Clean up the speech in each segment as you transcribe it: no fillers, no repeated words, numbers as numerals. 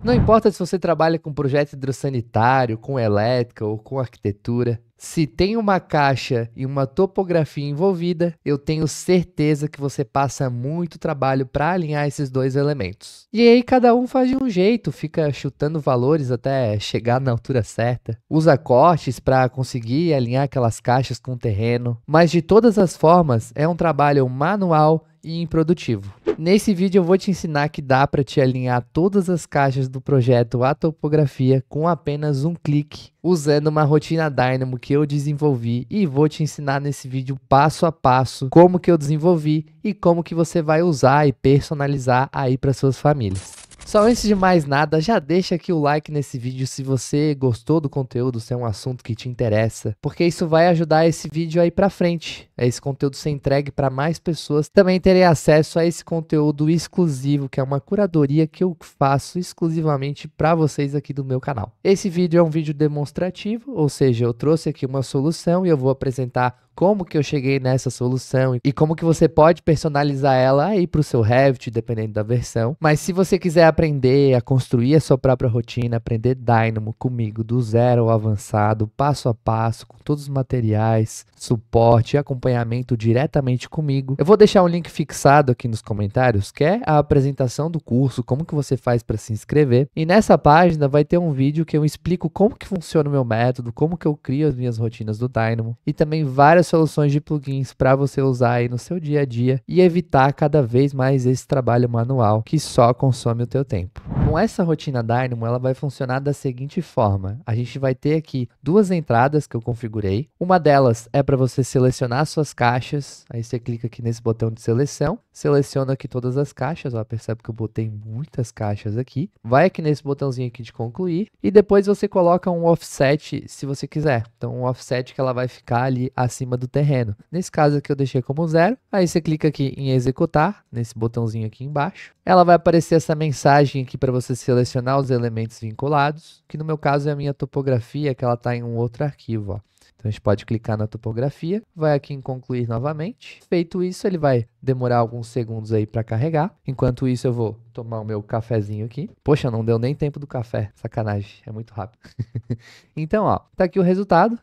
Não importa se você trabalha com projeto hidrossanitário, com elétrica ou com arquitetura, se tem uma caixa e uma topografia envolvida, eu tenho certeza que você passa muito trabalho para alinhar esses dois elementos. E aí cada um faz de um jeito, fica chutando valores até chegar na altura certa, usa cortes para conseguir alinhar aquelas caixas com o terreno, mas de todas as formas é um trabalho manual e improdutivo. Nesse vídeo eu vou te ensinar que dá para te alinhar todas as caixas do projeto à topografia com apenas um clique, usando uma rotina Dynamo que eu desenvolvi, e vou te ensinar nesse vídeo passo a passo como que eu desenvolvi e como que você vai usar e personalizar aí para suas famílias. Só antes de mais nada, já deixa aqui o like nesse vídeo se você gostou do conteúdo, se é um assunto que te interessa, porque isso vai ajudar esse vídeo aí pra frente, esse conteúdo ser entregue para mais pessoas também terem acesso a esse conteúdo exclusivo, que é uma curadoria que eu faço exclusivamente para vocês aqui do meu canal. Esse vídeo é um vídeo demonstrativo, ou seja, eu trouxe aqui uma solução e eu vou apresentar como que eu cheguei nessa solução e como que você pode personalizar ela aí para o seu Revit, dependendo da versão. Mas se você quiser aprender a construir a sua própria rotina, aprender Dynamo comigo do zero ao avançado, passo a passo, com todos os materiais, suporte e acompanhamento diretamente comigo, eu vou deixar um link fixado aqui nos comentários, que é a apresentação do curso, como que você faz para se inscrever. E nessa página vai ter um vídeo que eu explico como que funciona o meu método, como que eu crio as minhas rotinas do Dynamo e também várias soluções de plugins para você usar aí no seu dia a dia e evitar cada vez mais esse trabalho manual que só consome o teu tempo. Com essa rotina Dynamo, ela vai funcionar da seguinte forma: a gente vai ter aqui duas entradas que eu configurei. Uma delas é para você selecionar suas caixas, aí você clica aqui nesse botão de seleção, seleciona aqui todas as caixas, ó, percebe que eu botei muitas caixas aqui, vai aqui nesse botãozinho aqui de concluir e depois você coloca um offset se você quiser, então um offset que ela vai ficar ali acima do terreno. Nesse caso aqui eu deixei como 0, aí você clica aqui em executar, nesse botãozinho aqui embaixo, ela vai aparecer essa mensagem aqui para você selecionar os elementos vinculados, que no meu caso é a minha topografia, que ela está em um outro arquivo, ó. Então a gente pode clicar na topografia, vai aqui em concluir novamente. Feito isso, ele vai demorar alguns segundos aí para carregar. Enquanto isso, eu vou tomar o meu cafezinho aqui. Poxa, não deu nem tempo do café. Sacanagem, é muito rápido. Então, ó, tá aqui o resultado.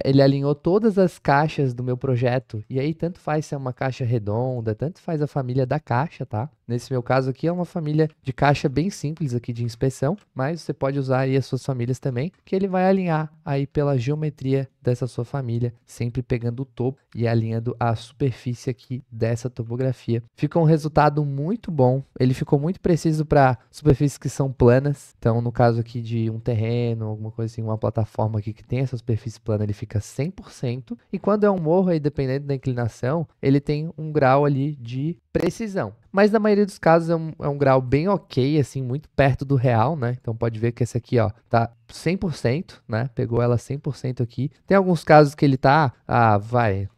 Ele alinhou todas as caixas do meu projeto. E aí, tanto faz se é uma caixa redonda, tanto faz a família da caixa, tá? Nesse meu caso aqui, é uma família de caixa bem simples aqui de inspeção, mas você pode usar aí as suas famílias também, que ele vai alinhar aí pela geometria dessa sua família, sempre pegando o topo e alinhando a superfície aqui dessa topografia. Fica um resultado muito bom, ele ficou muito preciso para superfícies que são planas, então no caso aqui de um terreno, alguma coisa assim, uma plataforma aqui que tem essa superfície plana, ele fica 100%, e quando é um morro aí, dependendo da inclinação, ele tem um grau ali de precisão. Mas na maioria dos casos é um grau bem ok, assim, muito perto do real, né? Então pode ver que esse aqui, ó, tá 100%, né? Pegou ela 100% aqui. Tem alguns casos que ele tá,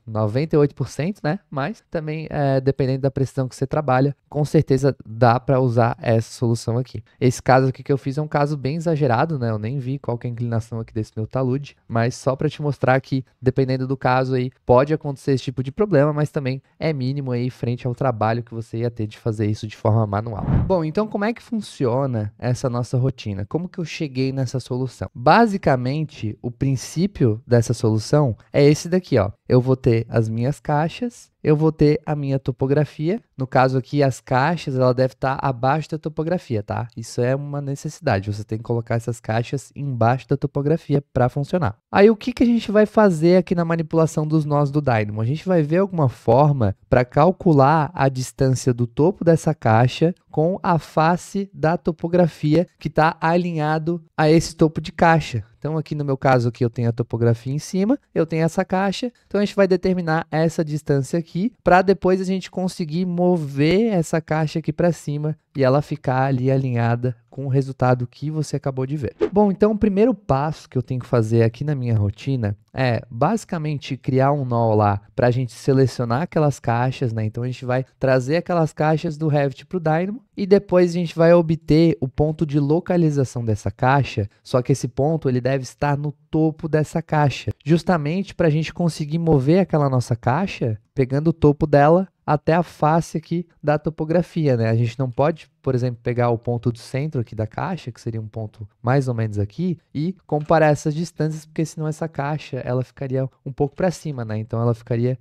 98%, né? Mas também, dependendo da precisão que você trabalha, com certeza dá para usar essa solução aqui. Esse caso aqui que eu fiz é um caso bem exagerado, né? Eu nem vi qual que é a inclinação aqui desse meu talude, mas só para te mostrar que, dependendo do caso aí, pode acontecer esse tipo de problema, mas também é mínimo aí frente ao trabalho que você ia ter de fazer isso de forma manual. Bom, então como é que funciona essa nossa rotina? Como que eu cheguei nessa solução? Basicamente, o princípio dessa solução é esse daqui, ó. Eu vou ter as minhas caixas, eu vou ter a minha topografia. No caso aqui, as caixas, ela deve estar abaixo da topografia, tá? Isso é uma necessidade, você tem que colocar essas caixas embaixo da topografia para funcionar. Aí, o que que a gente vai fazer aqui na manipulação dos nós do Dynamo? A gente vai ver alguma forma para calcular a distância do topo dessa caixa com a face da topografia que está alinhado a esse topo de caixa. Então, aqui no meu caso, aqui eu tenho a topografia em cima, eu tenho essa caixa, então a gente vai determinar essa distância aqui, para depois a gente conseguir mover essa caixa aqui para cima e ela ficar ali alinhada com o resultado que você acabou de ver. Bom, então o primeiro passo que eu tenho que fazer aqui na minha rotina é basicamente criar um nó lá para a gente selecionar aquelas caixas, né? Então a gente vai trazer aquelas caixas do Revit para o Dynamo e depois a gente vai obter o ponto de localização dessa caixa, só que esse ponto ele deve estar no topo dessa caixa, justamente para a gente conseguir mover aquela nossa caixa pegando o topo dela até a face aqui da topografia, né? A gente não pode por exemplo, pegar o ponto do centro aqui da caixa, que seria um ponto mais ou menos aqui, e comparar essas distâncias, porque senão essa caixa, ela ficaria um pouco para cima, né? Então, ela ficaria,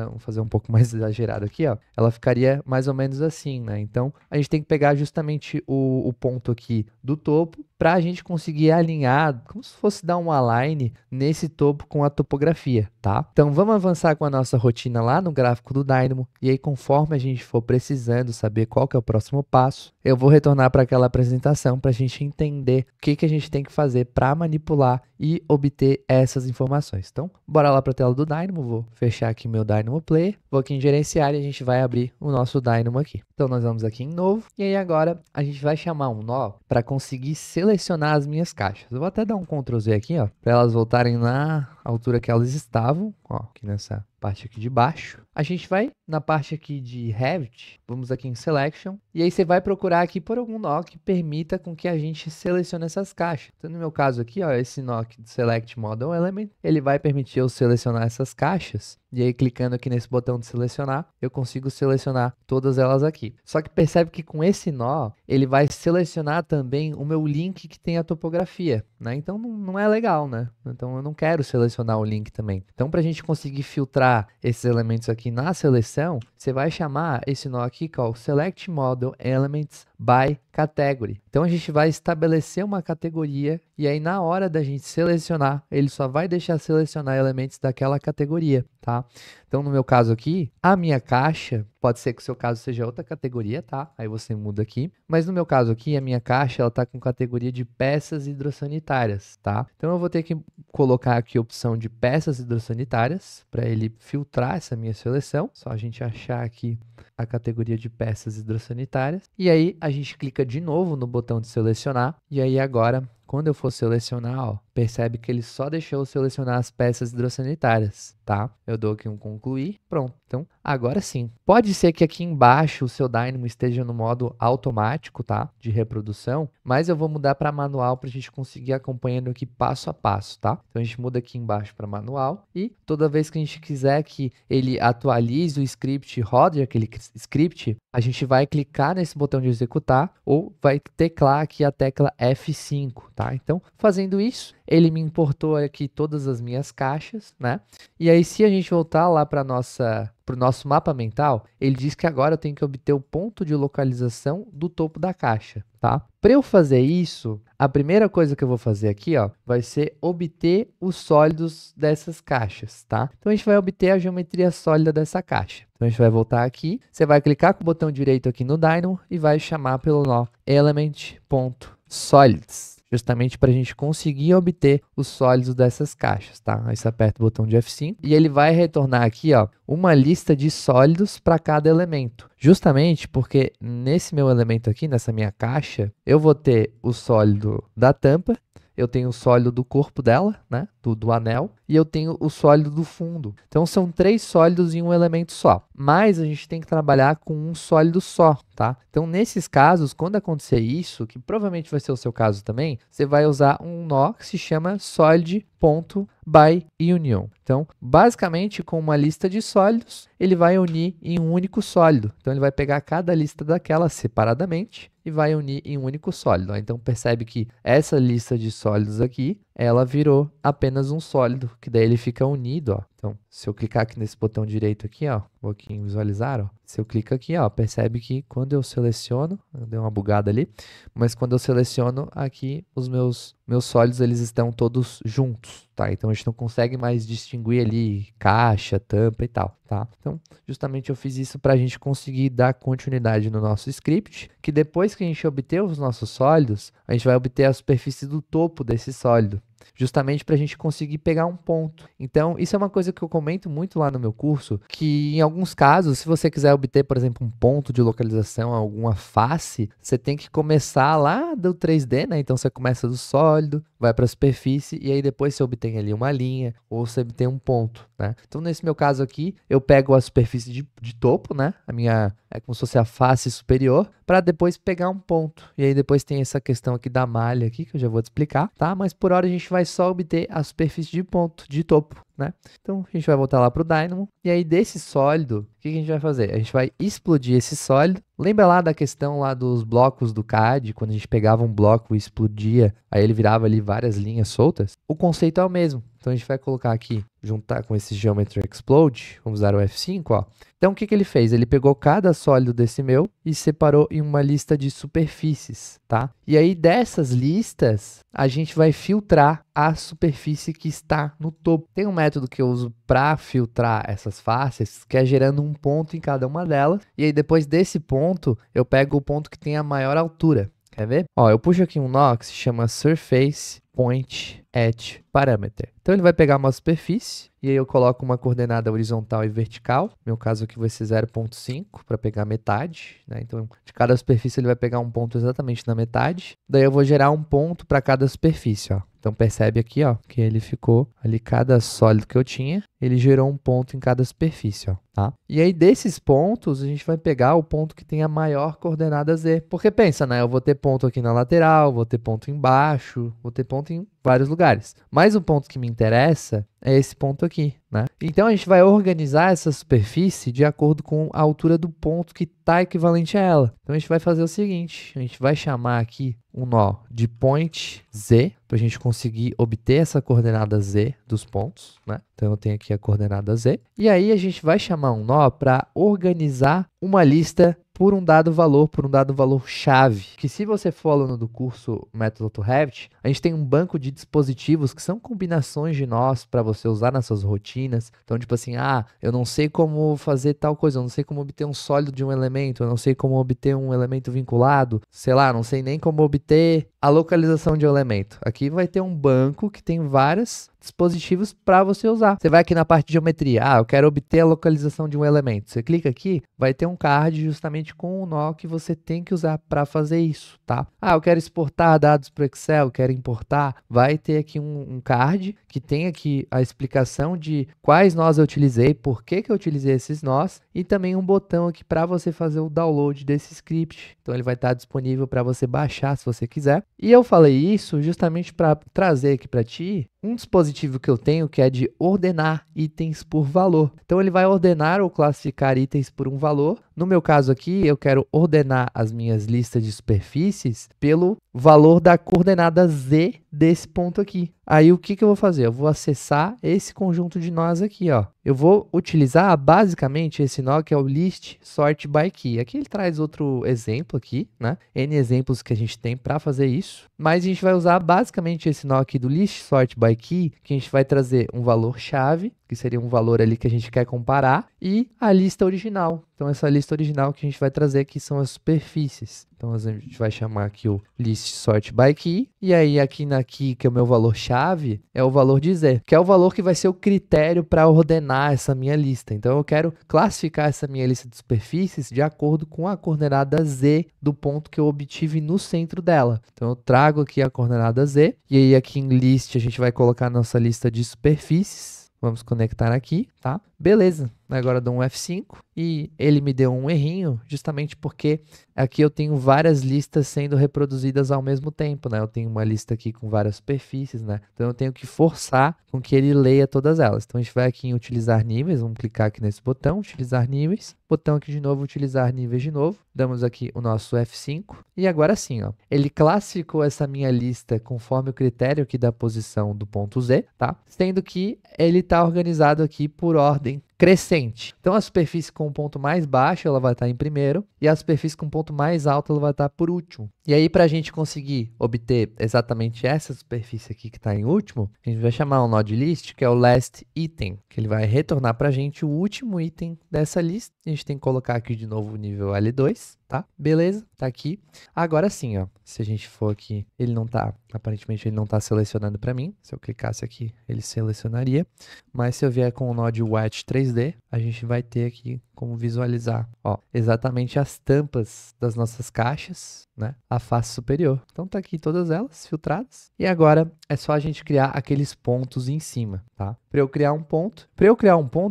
vamos fazer um pouco mais exagerado aqui, ó. Ela ficaria mais ou menos assim, né? Então, a gente tem que pegar justamente o ponto aqui do topo, para a gente conseguir alinhar, como se fosse dar um align nesse topo com a topografia, tá? Então, vamos avançar com a nossa rotina lá no gráfico do Dynamo, e aí conforme a gente for precisando saber qual que é o próximo passo, eu vou retornar para aquela apresentação para a gente entender o que a gente tem que fazer para manipular e obter essas informações. Então, bora lá para a tela do Dynamo, vou fechar aqui meu Dynamo Player, vou aqui em gerenciar e a gente vai abrir o nosso Dynamo aqui. Então, nós vamos aqui em novo, e aí agora a gente vai chamar um nó para conseguir selecionar as minhas caixas. Eu vou até dar um Ctrl Z aqui, ó, para elas voltarem na altura que elas estavam, ó, aqui nessa parte aqui de baixo. A gente vai na parte aqui de Revit, vamos aqui em Selection, e aí você vai procurar aqui por algum nó que permita com que a gente selecione essas caixas. Então, no meu caso aqui, ó, esse nó aqui de Select Model Element, ele vai permitir eu selecionar essas caixas, e aí clicando aqui nesse botão de selecionar, eu consigo selecionar todas elas aqui. Só que percebe que com esse nó, ele vai selecionar também o meu link que tem a topografia, né? Então, não é legal, né? Então, eu não quero selecionar o link também. Então, para a gente conseguir filtrar esses elementos aqui na seleção, você vai chamar esse nó aqui, que é o Select Model Elements by Category. Então, a gente vai estabelecer uma categoria e aí na hora da gente selecionar, ele só vai deixar selecionar elementos daquela categoria, tá? Então, no meu caso aqui, a minha caixa, pode ser que o seu caso seja outra categoria, tá? Aí você muda aqui. Mas no meu caso aqui, a minha caixa, ela tá com categoria de peças hidrossanitárias, tá? Então, eu vou ter que colocar aqui a opção de peças hidrossanitárias, para ele filtrar essa minha seleção. Só a gente achar aqui a categoria de peças hidrossanitárias. E aí, a gente clica de novo no botão de selecionar. E aí, agora, quando eu for selecionar, ó, percebe que ele só deixou eu selecionar as peças hidrossanitárias, tá? Eu dou aqui um concluir, pronto. Então, agora sim. Pode ser que aqui embaixo o seu Dynamo esteja no modo automático, tá? De reprodução, mas eu vou mudar para manual para a gente conseguir acompanhando aqui passo a passo, tá? Então, a gente muda aqui embaixo para manual e toda vez que a gente quiser que ele atualize o script, rode aquele script, a gente vai clicar nesse botão de executar ou vai teclar aqui a tecla F5, tá? Então, fazendo isso, ele me importou aqui todas as minhas caixas, né? E aí, se a gente voltar lá para o nosso mapa mental, ele diz que agora eu tenho que obter o ponto de localização do topo da caixa, tá? Para eu fazer isso, a primeira coisa que eu vou fazer aqui, ó, vai ser obter os sólidos dessas caixas, tá? Então, a gente vai obter a geometria sólida dessa caixa. Então, a gente vai voltar aqui, você vai clicar com o botão direito aqui no Dynamo e vai chamar pelo nó element.solids. Justamente para a gente conseguir obter os sólidos dessas caixas, tá? Aí você aperta o botão de F5 e ele vai retornar aqui, ó, uma lista de sólidos para cada elemento. Justamente porque nesse meu elemento aqui, nessa minha caixa, eu vou ter o sólido da tampa, eu tenho o sólido do corpo dela, né, do anel, e eu tenho o sólido do fundo. Então, são 3 sólidos em um elemento só. Mas a gente tem que trabalhar com um sólido só, tá? Então, nesses casos, quando acontecer isso, que provavelmente vai ser o seu caso também, você vai usar um nó que se chama solid.byUnion. Então, basicamente, com uma lista de sólidos, ele vai unir em um único sólido. Então, ele vai pegar cada lista daquela separadamente e vai unir em um único sólido. Então, percebe que essa lista de sólidos aqui, ela virou apenas um sólido, que daí ele fica unido, ó. Então, se eu clicar aqui nesse botão direito aqui, ó, vou aqui em visualizar, ó. Se eu clico aqui, ó, percebe que quando eu seleciono, deu uma bugada ali, mas quando eu seleciono aqui, os meus sólidos, eles estão todos juntos, tá? Então, a gente não consegue mais distinguir ali caixa, tampa e tal, tá? Então, justamente eu fiz isso para a gente conseguir dar continuidade no nosso script, que depois que a gente obter os nossos sólidos, a gente vai obter a superfície do topo desse sólido, justamente para a gente conseguir pegar um ponto. Então, isso é uma coisa que eu comento muito lá no meu curso, que em alguns casos, se você quiser obter, por exemplo, um ponto de localização, alguma face, você tem que começar lá do 3D, né? Então, você começa do sólido, vai para a superfície, e aí depois você obtém ali uma linha, ou você obtém um ponto, né? Então, nesse meu caso aqui, eu pego a superfície de topo, né? A minha, é como se fosse a face superior, para depois pegar um ponto. E aí depois tem essa questão aqui da malha aqui, que eu já vou te explicar, tá? Mas por hora a gente vai só obter a superfície de ponto, de topo, né? Então, a gente vai voltar lá para o Dynamo, e aí desse sólido, o que a gente vai fazer? A gente vai explodir esse sólido, Lembra lá da questão lá dos blocos do CAD, quando a gente pegava um bloco e explodia, aí ele virava ali várias linhas soltas? O conceito é o mesmo. Então a gente vai colocar aqui, juntar com esse Geometry Explode, vamos usar o F5, ó. Então o que ele fez? Ele pegou cada sólido desse meu e separou em uma lista de superfícies, tá? E aí dessas listas, a gente vai filtrar a superfície que está no topo. Tem um método que eu uso para filtrar essas faces, que é gerando um ponto em cada uma delas, e aí depois desse ponto, eu pego o ponto que tem a maior altura. Quer ver? Ó, eu puxo aqui um nó que se chama Surface Point at Parameter. Então ele vai pegar uma superfície e aí eu coloco uma coordenada horizontal e vertical. No meu caso aqui vai ser 0,5 para pegar metade, né? Então de cada superfície ele vai pegar um ponto exatamente na metade. Daí eu vou gerar um ponto para cada superfície, ó. Então percebe aqui, ó, que ele ficou ali cada sólido que eu tinha, ele gerou um ponto em cada superfície, ó, tá? E aí desses pontos a gente vai pegar o ponto que tem a maior coordenada z. Porque pensa, né? Eu vou ter ponto aqui na lateral, vou ter ponto embaixo, vou ter ponto em vários lugares. Mas o ponto que me interessa é esse ponto aqui, né? Então a gente vai organizar essa superfície de acordo com a altura do ponto que está equivalente a ela. Então a gente vai fazer o seguinte, a gente vai chamar aqui um nó de point z, para a gente conseguir obter essa coordenada z dos pontos, né? Então eu tenho aqui a coordenada z. E aí a gente vai chamar um nó para organizar uma lista por um dado valor chave. Que se você for aluno do curso Método AutoRevit, a gente tem um banco de dispositivos que são combinações de nós para você usar nas suas rotinas. Então, tipo assim, eu não sei como fazer tal coisa, eu não sei como obter um sólido de um elemento, eu não sei como obter um elemento vinculado, sei lá, não sei nem como obter a localização de um elemento. Aqui vai ter um banco que tem vários dispositivos para você usar. Você vai aqui na parte de geometria, eu quero obter a localização de um elemento. Você clica aqui, vai ter um card justamente com o nó que você tem que usar para fazer isso, tá? Eu quero exportar dados para o Excel, quero importar, vai ter aqui um card que tem aqui a explicação de quais nós eu utilizei, por que eu utilizei esses nós, e também um botão aqui para você fazer o download desse script. Então ele vai estar disponível para você baixar se você quiser. E eu falei isso justamente para trazer aqui para ti um dispositivo que eu tenho que é de ordenar itens por valor. Então ele vai ordenar ou classificar itens por um valor. No meu caso aqui, eu quero ordenar as minhas listas de superfícies pelo valor da coordenada z desse ponto aqui. Aí o que eu vou fazer? Eu vou acessar esse conjunto de nós aqui, ó. Eu vou utilizar basicamente esse nó que é o list sort by key. Aqui ele traz outro exemplo aqui, né? N exemplos que a gente tem para fazer isso. Mas a gente vai usar basicamente esse nó aqui do list sort by key, que a gente vai trazer um valor chave, que seria um valor ali que a gente quer comparar, e a lista original. Então essa lista original que a gente vai trazer aqui são as superfícies. Então a gente vai chamar aqui o list sort by key, e aí aqui na key, que é o meu valor chave, é o valor de z, que é o valor que vai ser o critério para ordenar essa minha lista. Então eu quero classificar essa minha lista de superfícies de acordo com a coordenada z do ponto que eu obtive no centro dela. Então eu trago aqui a coordenada z, e aí aqui em list a gente vai colocar a nossa lista de superfícies. Vamos conectar aqui, tá? Beleza. Agora eu dou um F5 e ele me deu um errinho, justamente porque aqui eu tenho várias listas sendo reproduzidas ao mesmo tempo, né? Eu tenho uma lista aqui com várias superfícies, né? Então eu tenho que forçar com que ele leia todas elas. Então a gente vai aqui em utilizar níveis, vamos clicar aqui nesse botão, utilizar níveis. Botão aqui de novo, utilizar níveis de novo. Damos aqui o nosso F5 e agora sim, ó, ele classificou essa minha lista conforme o critério aqui da posição do ponto Z, tá? Sendo que ele está organizado aqui por ordem crescente. Então a superfície com o ponto mais baixo ela vai estar em primeiro e a superfície com o ponto mais alto ela vai estar por último. E aí para a gente conseguir obter exatamente essa superfície aqui que está em último, a gente vai chamar um nó de list que é o last item, que ele vai retornar para a gente o último item dessa lista. A gente tem que colocar aqui de novo o nível L2, tá? Beleza, tá aqui. Agora sim, ó, se a gente for aqui, ele não tá, aparentemente ele não tá selecionando para mim. Se eu clicasse aqui, ele selecionaria. Mas se eu vier com o nó de Wet 3D, a gente vai ter aqui como visualizar, ó, exatamente as tampas das nossas caixas, né? A face superior. Então tá aqui todas elas filtradas. E agora é só a gente criar aqueles pontos em cima, tá? Para eu criar um ponto,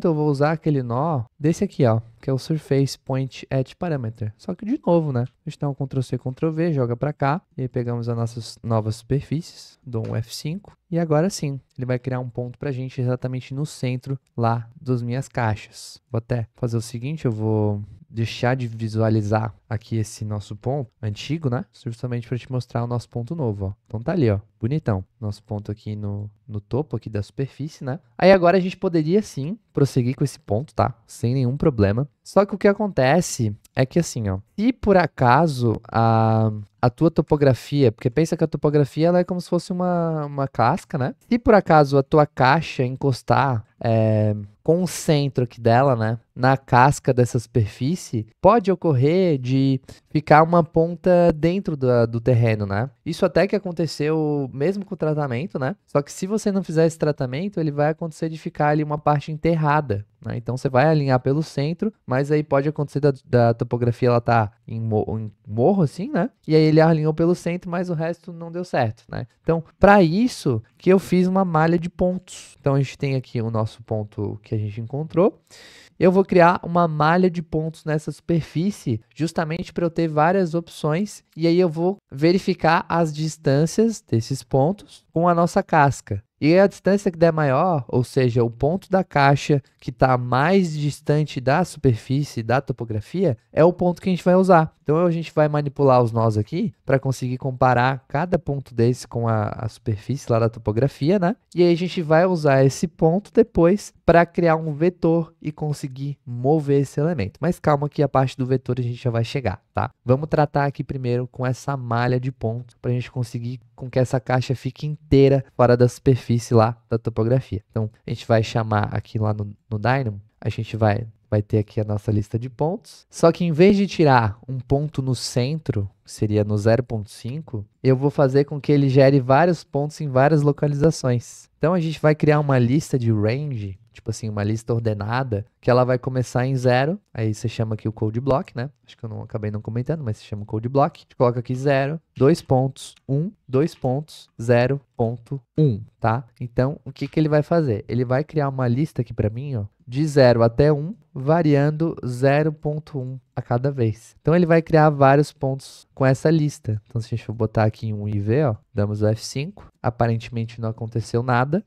eu vou usar aquele nó desse aqui, ó, que é o Surface Point at Parameter. Só que de novo, né? A gente dá um Ctrl+C, Ctrl+V, joga para cá, e aí pegamos as nossas novas superfícies, dou um F5, e agora sim, ele vai criar um ponto pra gente exatamente no centro lá das minhas caixas. Vou até fazer o seguinte, eu vou deixar de visualizar aqui esse nosso ponto antigo, né? Justamente para te mostrar o nosso ponto novo, ó. Então tá ali, ó, bonitão. Nosso ponto aqui no topo aqui da superfície, né? Aí agora a gente poderia sim prosseguir com esse ponto, tá? Sem nenhum problema. Só que o que acontece é que assim, ó, se por acaso a tua topografia, porque pensa que a topografia ela é como se fosse uma casca, né? Se por acaso a tua caixa encostar com o centro aqui dela, né, na casca dessa superfície, pode ocorrer de ficar uma ponta dentro do terreno, né? Isso até que aconteceu mesmo com o tratamento, né? Só que se você não fizer esse tratamento, ele vai acontecer de ficar ali uma parte enterrada, né? Então você vai alinhar pelo centro, mas aí pode acontecer da topografia ela tá em morro assim, né? E aí ele alinhou pelo centro, mas o resto não deu certo, né? Então, para isso que eu fiz uma malha de pontos. Então a gente tem aqui o nosso ponto que a gente encontrou. Eu vou criar uma malha de pontos nessa superfície, justamente para eu ter várias opções, e aí eu vou verificar as distâncias desses pontos com a nossa casca. E a distância que der maior, ou seja, o ponto da caixa que está mais distante da superfície, da topografia, é o ponto que a gente vai usar. Então a gente vai manipular os nós aqui para conseguir comparar cada ponto desse com a superfície lá da topografia, né? E aí a gente vai usar esse ponto depois para criar um vetor e conseguir mover esse elemento. Mas calma que a parte do vetor a gente já vai chegar, tá? Vamos tratar aqui primeiro com essa malha de pontos para a gente conseguir com que essa caixa fique inteira fora da superfície lá da topografia. Então a gente vai chamar aqui lá no Dynamo, a gente vai ter aqui a nossa lista de pontos. Só que em vez de tirar um ponto no centro, que seria no 0.5, eu vou fazer com que ele gere vários pontos em várias localizações. Então a gente vai criar uma lista de range, tipo assim, uma lista ordenada, que ela vai começar em 0, aí você chama aqui o code block, né? Acho que eu acabei não comentando, mas você chama o code block. A gente coloca aqui 0, 2 pontos, 1, 2 pontos, 0.1, tá? Então, o que ele vai fazer? Ele vai criar uma lista aqui para mim, ó, de 0 até 1, variando 0.1 a cada vez. Então, ele vai criar vários pontos com essa lista. Então, se a gente for botar aqui um IV, ó, damos o F5, aparentemente não aconteceu nada,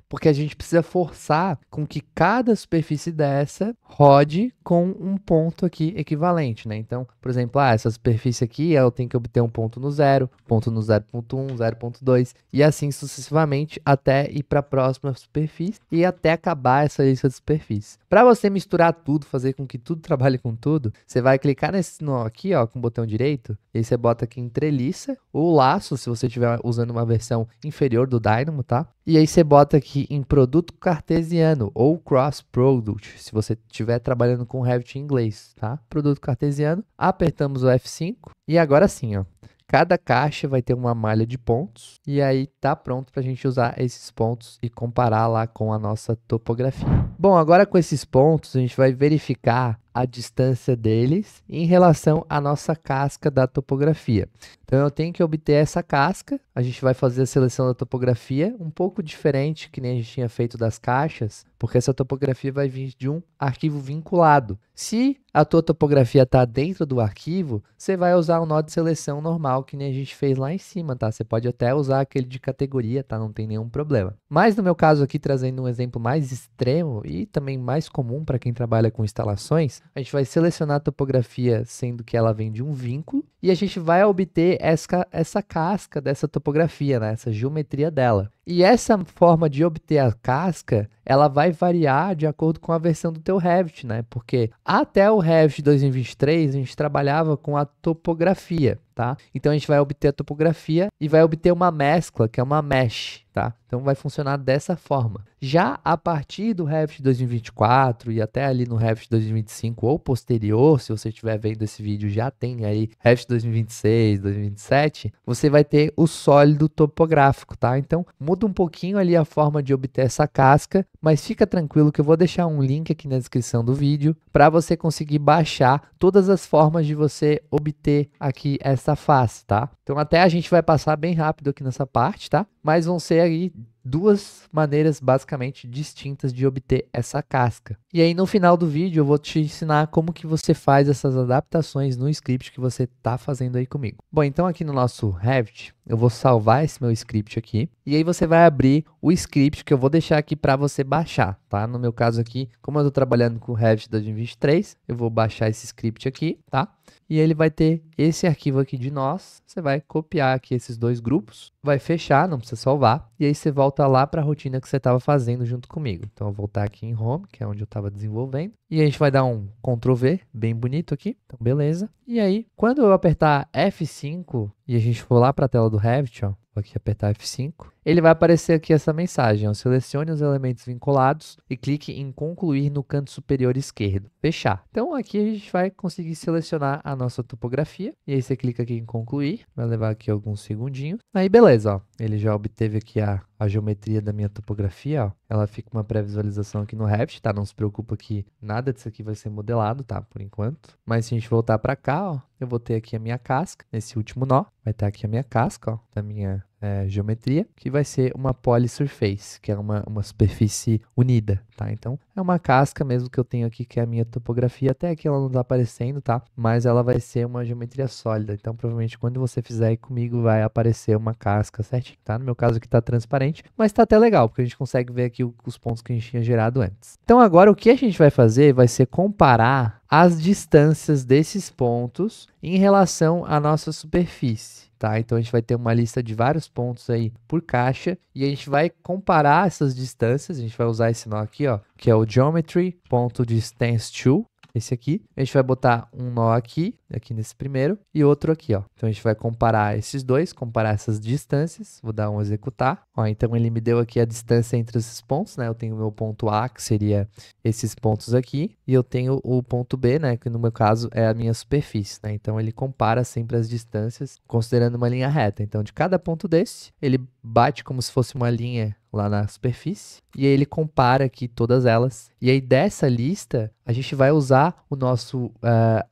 porque a gente precisa forçar com que cada superfície dessa rode com um ponto aqui equivalente, né? Então, por exemplo, essa superfície aqui, ela tem que obter um ponto no 0, ponto no 0.1, 0.2 e assim sucessivamente até ir para a próxima superfície e até acabar essa lista de superfícies. Para você misturar tudo, fazer com que tudo trabalhe com tudo, você vai clicar nesse nó aqui, ó, com o botão direito, e aí você bota aqui em treliça ou laço, se você estiver usando uma versão inferior do Dynamo, tá? E aí você bota aqui em produto cartesiano ou cross product, se você estiver trabalhando com Revit em inglês, tá? Produto cartesiano, apertamos o F5 e agora sim, ó. Cada caixa vai ter uma malha de pontos e aí tá pronto para a gente usar esses pontos e comparar lá com a nossa topografia. Bom, agora com esses pontos a gente vai verificar a distância deles em relação à nossa casca da topografia. Então eu tenho que obter essa casca, a gente vai fazer a seleção da topografia, um pouco diferente que nem a gente tinha feito das caixas, porque essa topografia vai vir de um arquivo vinculado. Se a tua topografia está dentro do arquivo, você vai usar o nó de seleção normal que nem a gente fez lá em cima, tá? Você pode até usar aquele de categoria, tá? Não tem nenhum problema. Mas no meu caso aqui, trazendo um exemplo mais extremo e também mais comum para quem trabalha com instalações, a gente vai selecionar a topografia sendo que ela vem de um vínculo e a gente vai obter essa casca dessa topografia, né? Essa geometria dela. E essa forma de obter a casca, ela vai variar de acordo com a versão do teu Revit, né? Porque até o Revit 2023 a gente trabalhava com a topografia, tá? Então a gente vai obter a topografia e vai obter uma mescla, que é uma mesh, tá? Então vai funcionar dessa forma. Já a partir do Revit 2024 e até ali no Revit 2025 ou posterior, se você estiver vendo esse vídeo, já tem aí Revit 2026, 2027, você vai ter o sólido topográfico, tá? Então muda um pouquinho ali a forma de obter essa casca, mas fica tranquilo que eu vou deixar um link aqui na descrição do vídeo para você conseguir baixar todas as formas de você obter aqui essa face, tá? Então até a gente vai passar bem rápido aqui nessa parte, tá? Mas vão ser aí duas maneiras basicamente distintas de obter essa casca. E aí no final do vídeo eu vou te ensinar como que você faz essas adaptações no script que você está fazendo aí comigo. Bom, então aqui no nosso Revit, eu vou salvar esse meu script aqui, e aí você vai abrir o script que eu vou deixar aqui para você baixar, tá? No meu caso aqui, como eu estou trabalhando com o Revit 2023, eu vou baixar esse script aqui, tá? E ele vai ter esse arquivo aqui de nós, você vai copiar aqui esses dois grupos, vai fechar, não precisa salvar, e aí você volta lá para a rotina que você estava fazendo junto comigo. Então eu vou voltar aqui em Home, que é onde eu estava desenvolvendo, e a gente vai dar um Ctrl V, bem bonito aqui, então beleza. E aí, quando eu apertar F5 e a gente for lá para a tela do Revit, ó, vou aqui apertar F5, ele vai aparecer aqui essa mensagem, ó, selecione os elementos vinculados e clique em concluir no canto superior esquerdo, fechar. Então aqui a gente vai conseguir selecionar a nossa topografia, e aí você clica aqui em concluir, vai levar aqui alguns segundinhos, aí beleza, ó, ele já obteve aqui a geometria da minha topografia, ó, ela fica uma pré-visualização aqui no Revit, tá? Não se preocupa que nada disso aqui vai ser modelado, tá? Por enquanto. Mas se a gente voltar para cá, ó, eu vou ter aqui a minha casca, nesse último nó, vai estar aqui a minha casca, ó, da minha geometria, que vai ser uma polysurface, que é uma superfície unida, tá? Então, é uma casca mesmo que eu tenho aqui, que é a minha topografia, até aqui ela não tá aparecendo, tá? Mas ela vai ser uma geometria sólida, então provavelmente quando você fizer aí comigo, vai aparecer uma casca certinho, tá? No meu caso aqui tá transparente, mas tá até legal, porque a gente consegue ver aqui os pontos que a gente tinha gerado antes. Então agora o que a gente vai fazer vai ser comparar as distâncias desses pontos em relação à nossa superfície. Tá? Então a gente vai ter uma lista de vários pontos aí por caixa e a gente vai comparar essas distâncias. A gente vai usar esse nó aqui, ó, que é o geometry.distance2. Esse aqui, a gente vai botar um nó aqui nesse primeiro, e outro aqui, ó. Então, a gente vai comparar esses dois, comparar essas distâncias. Vou dar um executar. Ó, então, ele me deu aqui a distância entre esses pontos, né? Eu tenho o meu ponto A, que seria esses pontos aqui, e eu tenho o ponto B, né? Que no meu caso é a minha superfície, né? Então, ele compara sempre as distâncias, considerando uma linha reta. Então, de cada ponto desse, ele bate como se fosse uma linha lá na superfície, e aí ele compara aqui todas elas, e aí dessa lista a gente vai usar o nosso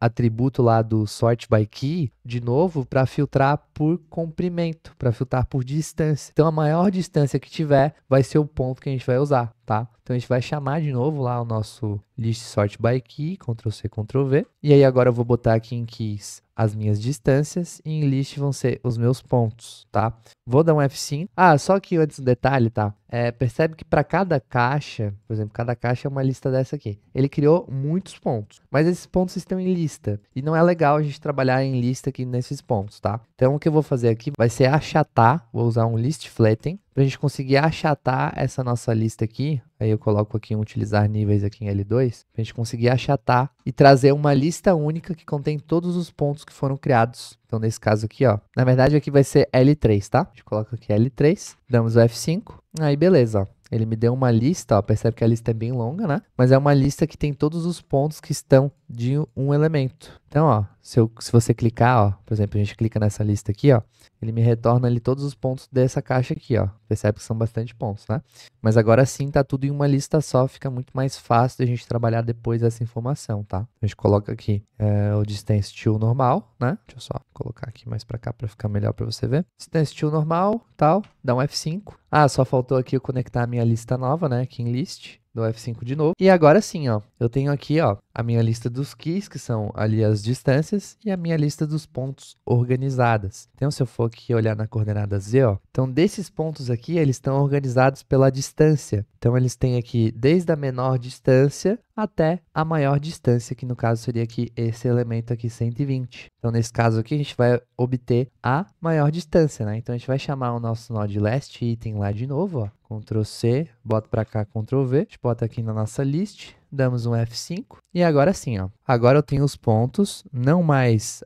atributo lá do sort by key de novo para filtrar por comprimento, para filtrar por distância. Então a maior distância que tiver vai ser o ponto que a gente vai usar, tá? Então a gente vai chamar de novo lá o nosso list sort by key, Ctrl C, Ctrl V, e aí agora eu vou botar aqui em keys as minhas distâncias, e em list vão ser os meus pontos, tá? Vou dar um F5. Ah, só que antes um detalhe, tá? Percebe que para cada caixa, por exemplo, cada caixa é uma lista dessa aqui. Ele criou muitos pontos, mas esses pontos estão em lista, e não é legal a gente trabalhar em lista aqui nesses pontos, tá? Então o que eu vou fazer aqui vai ser achatar, vou usar um list flatten, para a gente conseguir achatar essa nossa lista aqui. Aí eu coloco aqui um utilizar níveis aqui em L2, para a gente conseguir achatar e trazer uma lista única que contém todos os pontos que foram criados. Então, nesse caso aqui, ó, na verdade aqui vai ser L3, tá? A gente coloca aqui L3, damos o F5, aí beleza, ó. Ele me deu uma lista, ó, percebe que a lista é bem longa, né? Mas é uma lista que tem todos os pontos que estão de um elemento. Então, ó, se você clicar, ó, por exemplo, a gente clica nessa lista aqui, ó, ele me retorna ali todos os pontos dessa caixa aqui, ó. Percebe que são bastante pontos, né? Mas agora sim, tá tudo em uma lista só, fica muito mais fácil de a gente trabalhar depois essa informação, tá? A gente coloca aqui o Distance Tool normal, né? Deixa eu só colocar aqui mais pra cá pra ficar melhor pra você ver. Distance Tool normal, tal, dá um F5. Ah, só faltou aqui eu conectar a minha lista nova, né? Aqui em List. Dou F5 de novo. E agora sim, ó, eu tenho aqui, ó, a minha lista dos keys, que são ali as distâncias, e a minha lista dos pontos organizadas. Então, se eu for aqui olhar na coordenada Z, ó, então desses pontos aqui, eles estão organizados pela distância. Então, eles têm aqui desde a menor distância até a maior distância, que no caso seria aqui esse elemento aqui, 120. Então, nesse caso aqui, a gente vai obter a maior distância, né? Então, a gente vai chamar o nosso nó de last item lá de novo, ó. Ctrl C, bota para cá, Ctrl V, a gente bota aqui na nossa list, damos um F5, e agora sim, ó, agora eu tenho os pontos, não mais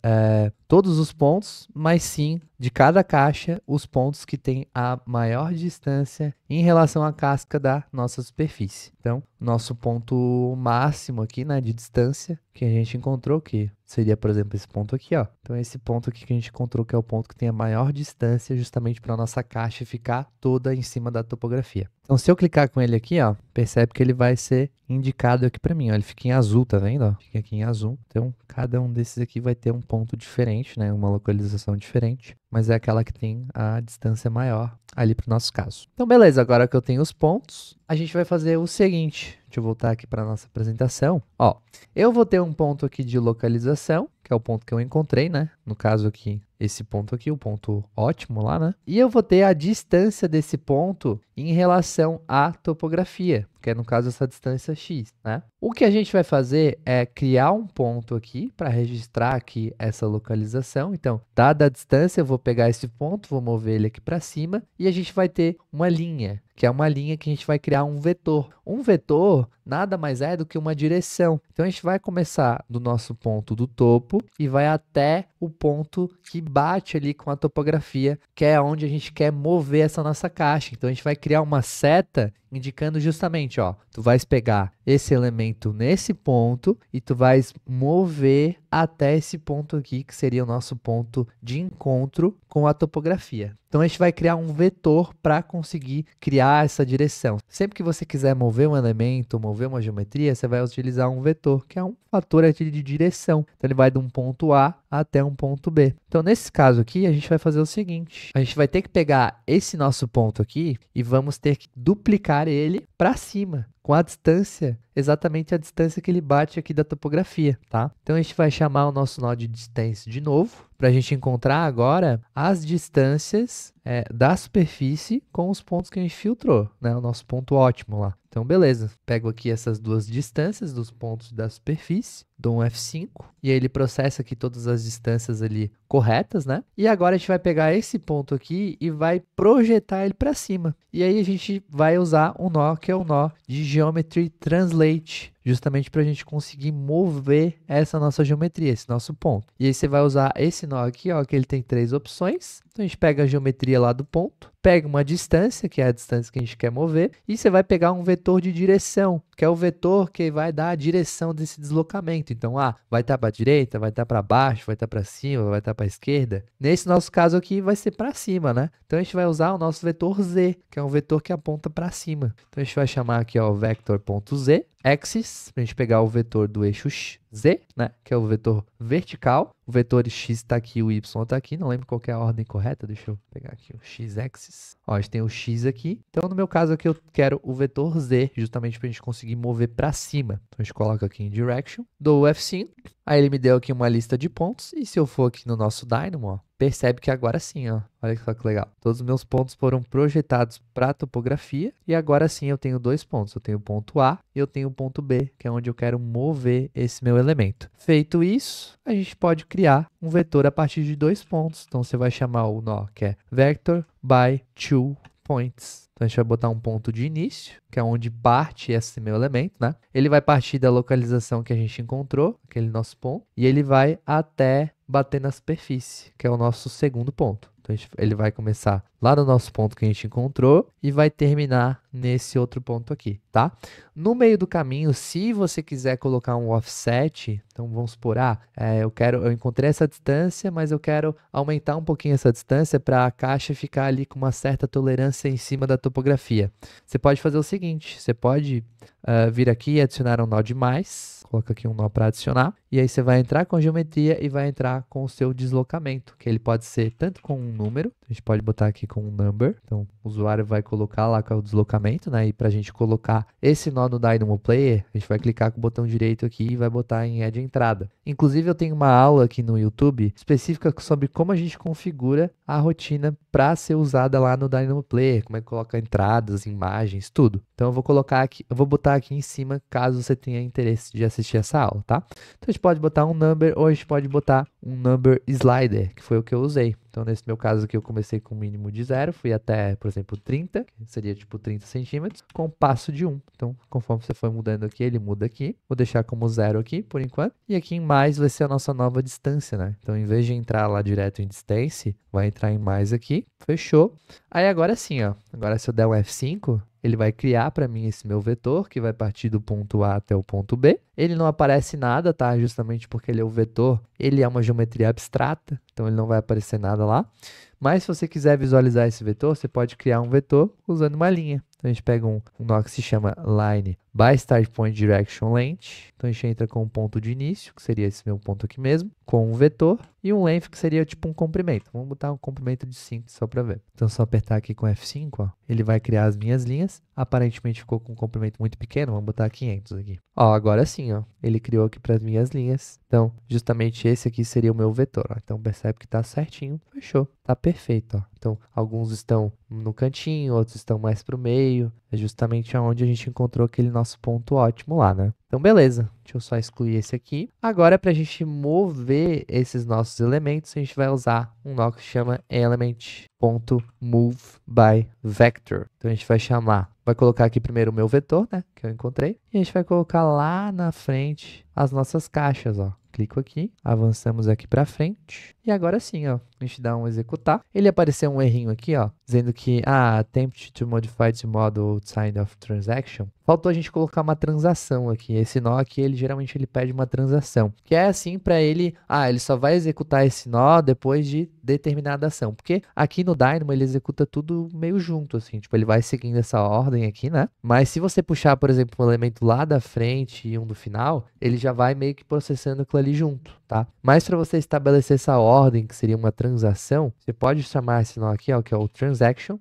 todos os pontos, mas sim, de cada caixa, os pontos que têm a maior distância em relação à casca da nossa superfície. Então, nosso ponto máximo aqui, né, de distância, que a gente encontrou, que seria, por exemplo, esse ponto aqui, ó. Então, esse ponto aqui que a gente encontrou, que é o ponto que tem a maior distância, justamente para a nossa caixa ficar toda em cima da topografia. Então, se eu clicar com ele aqui, ó, percebe que ele vai ser indicado aqui para mim, ó. Ele fica em azul, tá vendo? Ó? Fica aqui em azul. Então, cada um desses aqui vai ter um ponto diferente, né? Uma localização diferente. mas é aquela que tem a distância maior ali para o nosso caso. Então, beleza, agora que eu tenho os pontos, a gente vai fazer o seguinte. Deixa eu voltar aqui para a nossa apresentação. Ó, eu vou ter um ponto aqui de localização, que é o ponto que eu encontrei, né? No caso aqui, esse ponto aqui, o ponto ótimo lá, né? E eu vou ter a distância desse ponto em relação à topografia, que é, no caso, essa distância x, né? O que a gente vai fazer é criar um ponto aqui para registrar aqui essa localização. Então, dada a distância, eu vou pegar esse ponto, vou mover ele aqui para cima e a gente vai ter uma linha, que é uma linha que a gente vai criar um vetor. Um vetor nada mais é do que uma direção. Então, a gente vai começar do nosso ponto do topo e vai até o ponto que bate ali com a topografia, que é onde a gente quer mover essa nossa caixa. Então, a gente vai criar uma seta indicando justamente, ó, tu vais pegar esse elemento nesse ponto e tu vais mover até esse ponto aqui, que seria o nosso ponto de encontro com a topografia. Então, a gente vai criar um vetor para conseguir criar essa direção. Sempre que você quiser mover um elemento, mover uma geometria, você vai utilizar um vetor, que é um fator aqui de direção. Então, ele vai de um ponto A até um ponto B. Então, nesse caso aqui, a gente vai fazer o seguinte. A gente vai ter que pegar esse nosso ponto aqui e vamos ter que duplicar ele para cima, com a distância, exatamente a distância que ele bate aqui da topografia, tá? Então, a gente vai chamar o nosso nó de distância de novo, para a gente encontrar agora as distâncias da superfície com os pontos que a gente filtrou, né? O nosso ponto ótimo lá. Então, beleza. Pego aqui essas duas distâncias dos pontos da superfície, dou um F5, e aí ele processa aqui todas as distâncias ali corretas, né? E agora a gente vai pegar esse ponto aqui e vai projetar ele para cima. E aí a gente vai usar um nó, que é o nó de Geometry Translate, justamente para a gente conseguir mover essa nossa geometria, esse nosso ponto. E aí você vai usar esse nó aqui, ó, que ele tem 3 opções. Então, a gente pega a geometria lá do ponto, pega uma distância, que é a distância que a gente quer mover, e você vai pegar um vetor de direção, que é o vetor que vai dar a direção desse deslocamento. Então, vai estar para a direita, vai estar para baixo, vai estar para cima, vai estar para a esquerda. Nesse nosso caso aqui, vai ser para cima, né? Então, a gente vai usar o nosso vetor z, que é um vetor que aponta para cima. Então, a gente vai chamar aqui, ó, vector.z, axis, para a gente pegar o vetor do eixo z, né, que é o vetor vertical. O vetor x está aqui, o y está aqui, não lembro qual que é a ordem correta, deixa eu pegar aqui o x-axis. Ó, a gente tem o x aqui, então no meu caso aqui eu quero o vetor z, justamente para a gente conseguir mover para cima. Então a gente coloca aqui em direction, dou o F5, aí ele me deu aqui uma lista de pontos, e se eu for aqui no nosso Dynamo, ó, percebe que agora sim, ó, olha só que legal. Todos os meus pontos foram projetados para a topografia e agora sim eu tenho 2 pontos. Eu tenho o ponto A e eu tenho o ponto B, que é onde eu quero mover esse meu elemento. Feito isso, a gente pode criar um vetor a partir de 2 pontos. Então, você vai chamar o nó, que é vector by 2 points. Então, a gente vai botar um ponto de início, que é onde parte esse meu elemento, né? Ele vai partir da localização que a gente encontrou, aquele nosso ponto, e ele vai até bater na superfície, que é o nosso segundo ponto. Então, ele vai começar lá no nosso ponto que a gente encontrou e vai terminar nesse outro ponto aqui, tá? No meio do caminho, se você quiser colocar um offset, então vamos supor, eu encontrei essa distância, mas eu quero aumentar um pouquinho essa distância para a caixa ficar ali com uma certa tolerância em cima da topografia. Você pode fazer o seguinte, você pode vir aqui e adicionar um nó de mais, coloca aqui um nó para adicionar, e aí você vai entrar com a geometria e vai entrar com o seu deslocamento, que ele pode ser tanto com um número, a gente pode botar aqui com um number, então o usuário vai colocar lá com o deslocamento, né, e para a gente colocar esse nó no Dynamo Player, a gente vai clicar com o botão direito aqui e vai botar em Add Entrada. Inclusive eu tenho uma aula aqui no YouTube específica sobre como a gente configura a rotina para ser usada lá no Dynamo Player, como é que coloca entradas, imagens, tudo. Então eu vou colocar aqui, eu vou botar aqui em cima caso você tenha interesse de assistir essa aula, tá? Então a gente pode botar um number ou a gente pode botar um number slider, que foi o que eu usei. Então, nesse meu caso aqui, eu comecei com um mínimo de 0, fui até, por exemplo, 30, que seria tipo 30 centímetros, com um passo de 1. Então, conforme você for mudando aqui, ele muda aqui. Vou deixar como 0 aqui, por enquanto. E aqui em mais vai ser a nossa nova distância, né? Então, em vez de entrar lá direto em distance, vai entrar em mais aqui. Fechou. Aí, agora sim, ó. Agora, se eu der um F5, ele vai criar para mim esse meu vetor, que vai partir do ponto A até o ponto B. Ele não aparece nada, tá? Justamente porque ele é o vetor, ele é uma geometria abstrata, então ele não vai aparecer nada lá. Mas se você quiser visualizar esse vetor, você pode criar um vetor usando uma linha. Então a gente pega um nó que se chama Line by start point direction length. Então a gente entra com um ponto de início, que seria esse meu ponto aqui mesmo, com um vetor, e um length, que seria tipo um comprimento. Vamos botar um comprimento de 5 só para ver. Então, só apertar aqui com F5, ó, ele vai criar as minhas linhas. Aparentemente ficou com um comprimento muito pequeno, vamos botar 500 aqui. Ó, agora sim, ó, ele criou aqui para as minhas linhas. Então, justamente esse aqui seria o meu vetor, ó. Então, percebe que está certinho, fechou, tá perfeito, ó. Então, alguns estão no cantinho, outros estão mais para o meio. É justamente onde a gente encontrou aquele nosso ponto ótimo lá, né? Então, beleza. Deixa eu só excluir esse aqui. Agora, para a gente mover esses nossos elementos, a gente vai usar um nó que chama element.moveByVector. Então, a gente vai chamar, vai colocar aqui primeiro o meu vetor, né, que eu encontrei. E a gente vai colocar lá na frente as nossas caixas, ó. Clico aqui, avançamos aqui para frente. E agora sim, ó, a gente dá um executar. Ele apareceu um errinho aqui, ó, dizendo que, attempt to modify the model outside of transaction. Faltou a gente colocar uma transação aqui. Esse nó aqui, ele geralmente pede uma transação. Que é assim para ele, ele só vai executar esse nó depois de determinada ação. Porque aqui no Dynamo ele executa tudo meio junto, assim. Tipo, ele vai seguindo essa ordem aqui, né? Mas se você puxar, por exemplo, um elemento lá da frente e um do final, ele já vai meio que processando aquilo ali junto, tá? Mas para você estabelecer essa ordem, que seria uma transação, você pode chamar esse nó aqui, ó, que é o transaction,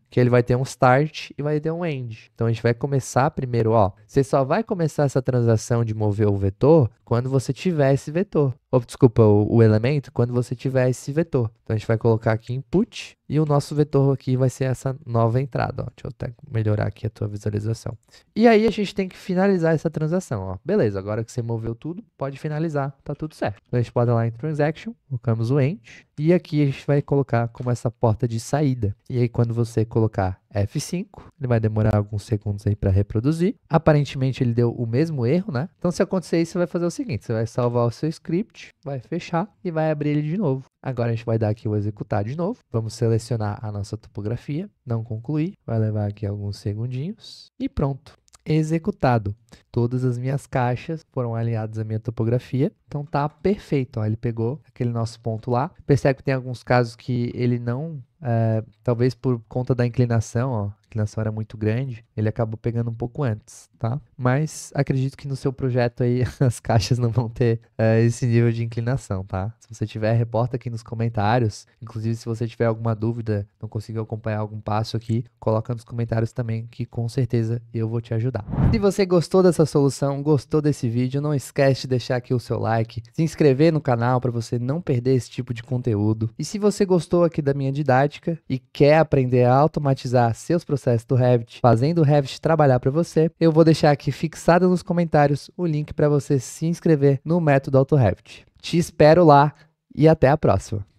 que ele vai ter um start e vai ter um end. Então, a gente vai começar primeiro, ó, você só vai começar essa transação de mover o vetor quando você tiver esse vetor. Ou, desculpa, o elemento, quando você tiver esse vetor. Então, a gente vai colocar aqui input e o nosso vetor aqui vai ser essa nova entrada, ó. Deixa eu até melhorar aqui a tua visualização. E aí, a gente tem que finalizar essa transação, ó. Beleza, agora que você moveu tudo, pode finalizar, tá tudo certo. Então, a gente pode ir lá em transaction, colocamos o end, e aqui a gente vai colocar como essa porta de saída. E aí, quando você colocar F5, ele vai demorar alguns segundos aí para reproduzir. Aparentemente, ele deu o mesmo erro, né? Então, se acontecer isso, você vai fazer o seguinte, você vai salvar o seu script, vai fechar e vai abrir ele de novo. Agora, a gente vai dar aqui o executar de novo. Vamos selecionar a nossa topografia, não concluir. Vai levar aqui alguns segundinhos e pronto. Executado. Todas as minhas caixas foram alinhadas à minha topografia. Então, tá perfeito. Ó, ele pegou aquele nosso ponto lá. Percebe que tem alguns casos que ele não... talvez por conta da inclinação, ó, a inclinação era muito grande, ele acabou pegando um pouco antes, tá? Mas acredito que no seu projeto aí as caixas não vão ter esse nível de inclinação, tá? Se você tiver, reporta aqui nos comentários. Inclusive, se você tiver alguma dúvida, não conseguiu acompanhar algum passo aqui, coloca nos comentários também, que com certeza eu vou te ajudar. Se você gostou dessa solução, gostou desse vídeo, não esquece de deixar aqui o seu like, se inscrever no canal para você não perder esse tipo de conteúdo. E se você gostou aqui da minha didática e quer aprender a automatizar seus processos do Revit, fazendo o Revit trabalhar para você, eu vou deixar aqui fixado nos comentários o link para você se inscrever no método AutoRevit. Te espero lá e até a próxima!